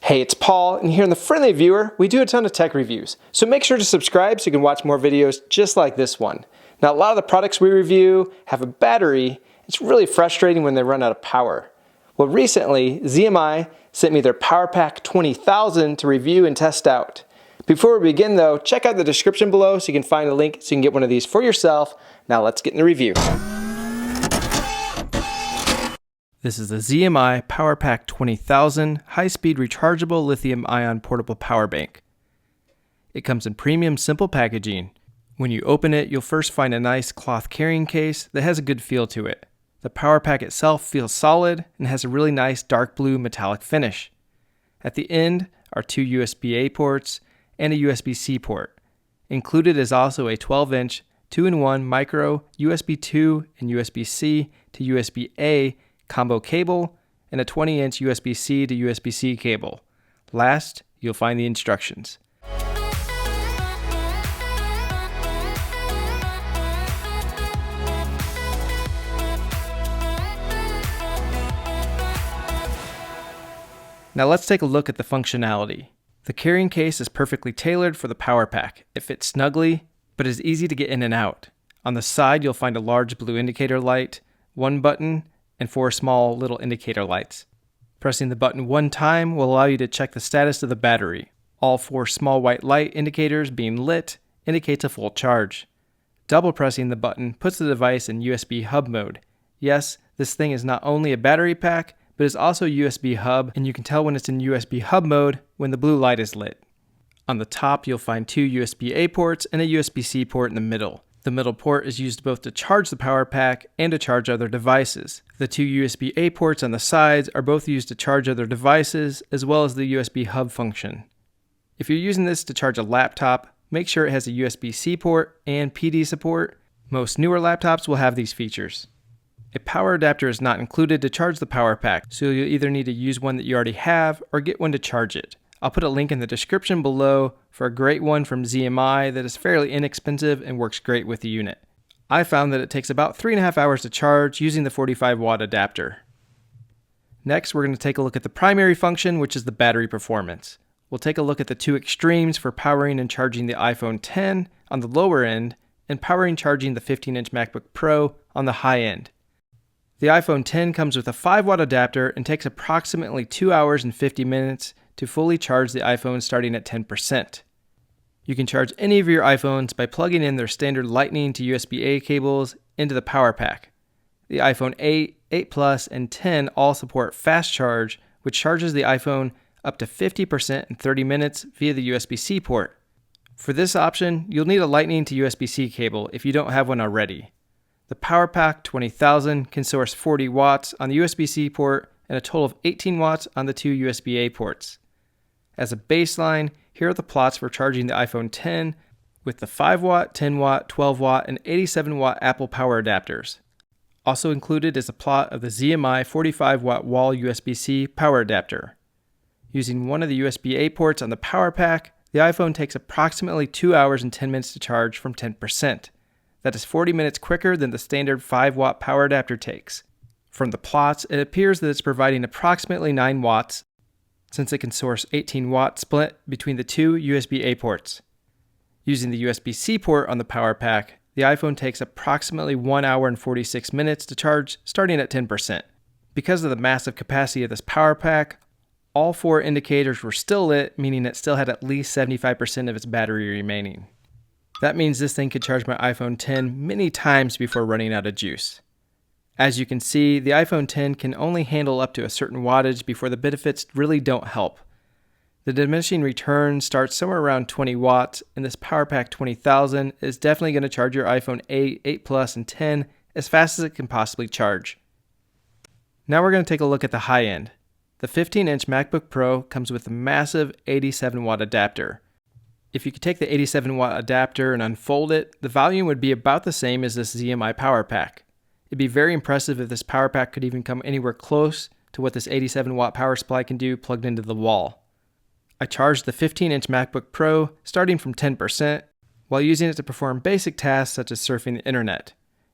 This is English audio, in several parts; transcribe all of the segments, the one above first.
Hey, it's Paul, and here in the Friendly Viewer, we do a ton of tech reviews. So make sure to subscribe so you can watch more videos just like this one. Now, a lot of the products we review have a battery. It's really frustrating when they run out of power. Well, recently, ZMI sent me their PowerPack 20,000 to review and test out. Before we begin though, check out the description below so you can find a link so you can get one of these for yourself. Now let's get in the review. This is the ZMI PowerPack 20,000 high-speed rechargeable lithium-ion portable power bank. It comes in premium simple packaging. When you open it, you'll first find a nice cloth carrying case that has a good feel to it. The PowerPack itself feels solid and has a really nice dark blue metallic finish. At the end are two USB-A ports and a USB-C port. Included is also a 12-inch 2-in-1 micro USB 2 and USB-C to USB-A combo cable, and a 20-inch USB-C to USB-C cable. Last, you'll find the instructions. Now let's take a look at the functionality. The carrying case is perfectly tailored for the PowerPack. It fits snugly, but is easy to get in and out. On the side, you'll find a large blue indicator light, one button, and 4 small little indicator lights. Pressing the button one time will allow you to check the status of the battery. All 4 small white light indicators being lit indicates a full charge. Double pressing the button puts the device in USB hub mode. Yes, this thing is not only a battery pack, but is also USB hub, and you can tell when it's in USB hub mode when the blue light is lit. On the top, you'll find 2 USB-A ports and a USB-C port in the middle. The middle port is used both to charge the PowerPack and to charge other devices. The 2 USB-A ports on the sides are both used to charge other devices, as well as the USB hub function. If you're using this to charge a laptop, make sure it has a USB-C port and PD support. Most newer laptops will have these features. A power adapter is not included to charge the PowerPack, so you'll either need to use one that you already have or get one to charge it. I'll put a link in the description below for a great one from ZMI that is fairly inexpensive and works great with the unit. I found that it takes about 3.5 hours to charge using the 45-watt adapter. Next, we're going to take a look at the primary function, which is the battery performance. We'll take a look at the 2 extremes for powering and charging the iPhone X on the lower end and powering and charging the 15-inch MacBook Pro on the high end. The iPhone X comes with a 5-watt adapter and takes approximately 2 hours and 50 minutes to fully charge the iPhone starting at 10%. You can charge any of your iPhones by plugging in their standard Lightning to USB-A cables into the PowerPack. The iPhone 8, 8 Plus, and 10 all support fast charge, which charges the iPhone up to 50% in 30 minutes via the USB-C port. For this option, you'll need a Lightning to USB-C cable if you don't have one already. The PowerPack 20,000 can source 40 watts on the USB-C port and a total of 18 watts on the 2 USB-A ports. As a baseline, here are the plots for charging the iPhone X with the 5-watt, 10-watt, 12-watt, and 87-watt Apple power adapters. Also included is a plot of the ZMI 45-watt wall USB-C power adapter. Using one of the USB-A ports on the PowerPack, the iPhone takes approximately 2 hours and 10 minutes to charge from 10%. That is 40 minutes quicker than the standard 5-watt power adapter takes. From the plots, it appears that it's providing approximately 9 watts, since it can source 18 watt split between the 2 USB-A ports. Using the USB-C port on the PowerPack, the iPhone takes approximately 1 hour and 46 minutes to charge, starting at 10%. Because of the massive capacity of this PowerPack, all 4 indicators were still lit, meaning it still had at least 75% of its battery remaining. That means this thing could charge my iPhone X many times before running out of juice. As you can see, the iPhone X can only handle up to a certain wattage before the benefits really don't help. The diminishing return starts somewhere around 20 watts, and this PowerPack 20,000 is definitely going to charge your iPhone 8, 8 Plus, and 10 as fast as it can possibly charge. Now we're going to take a look at the high end. The 15-inch MacBook Pro comes with a massive 87-watt adapter. If you could take the 87-watt adapter and unfold it, the volume would be about the same as this ZMI PowerPack. It'd be very impressive if this PowerPack could even come anywhere close to what this 87-watt power supply can do plugged into the wall. I charged the 15-inch MacBook Pro starting from 10% while using it to perform basic tasks such as surfing the internet.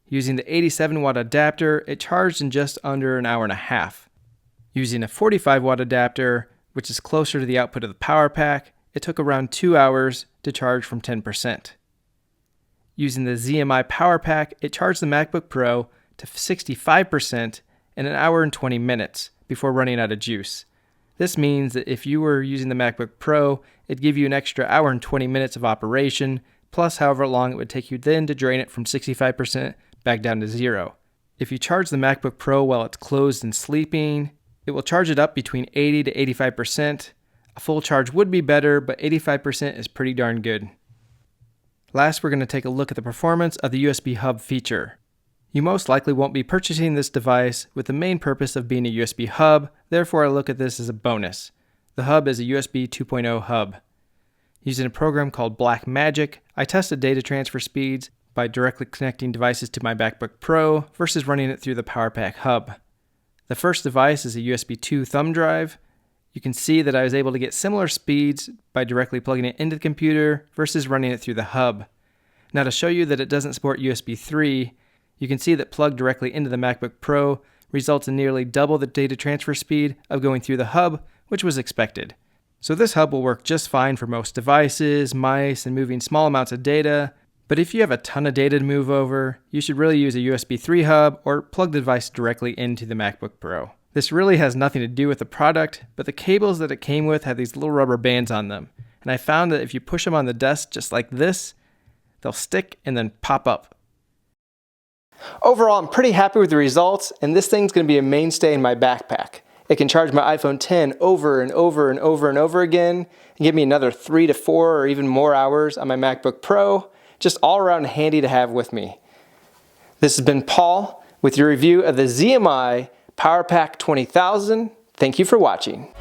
Using the 87-watt adapter, it charged in just under an hour and a half. Using a 45-watt adapter, which is closer to the output of the PowerPack, it took around 2 hours to charge from 10%. Using the ZMI PowerPack, it charged the MacBook Pro to 65% in an hour and 20 minutes before running out of juice. This means that if you were using the MacBook Pro, it'd give you an extra hour and 20 minutes of operation, plus however long it would take you then to drain it from 65% back down to 0. If you charge the MacBook Pro while it's closed and sleeping, it will charge it up between 80 to 85%. A full charge would be better, but 85% is pretty darn good. Last, we're going to take a look at the performance of the USB hub feature. You most likely won't be purchasing this device with the main purpose of being a USB hub, therefore I look at this as a bonus. The hub is a USB 2.0 hub. Using a program called Blackmagic, I tested data transfer speeds by directly connecting devices to my MacBook Pro versus running it through the PowerPack hub. The first device is a USB 2 thumb drive. You can see that I was able to get similar speeds by directly plugging it into the computer versus running it through the hub. Now to show you that it doesn't support USB 3, you can see that plugged directly into the MacBook Pro results in nearly double the data transfer speed of going through the hub, which was expected. So this hub will work just fine for most devices, mice, and moving small amounts of data, but if you have a ton of data to move over, you should really use a USB 3 hub or plug the device directly into the MacBook Pro. This really has nothing to do with the product, but the cables that it came with have these little rubber bands on them, and I found that if you push them on the desk just like this, they'll stick and then pop up. Overall, I'm pretty happy with the results, and this thing's going to be a mainstay in my backpack. It can charge my iPhone X over and over and over and over again, and give me another 3 to 4 or even more hours on my MacBook Pro. Just all around handy to have with me. This has been Paul with your review of the ZMI PowerPack 20,000. Thank you for watching.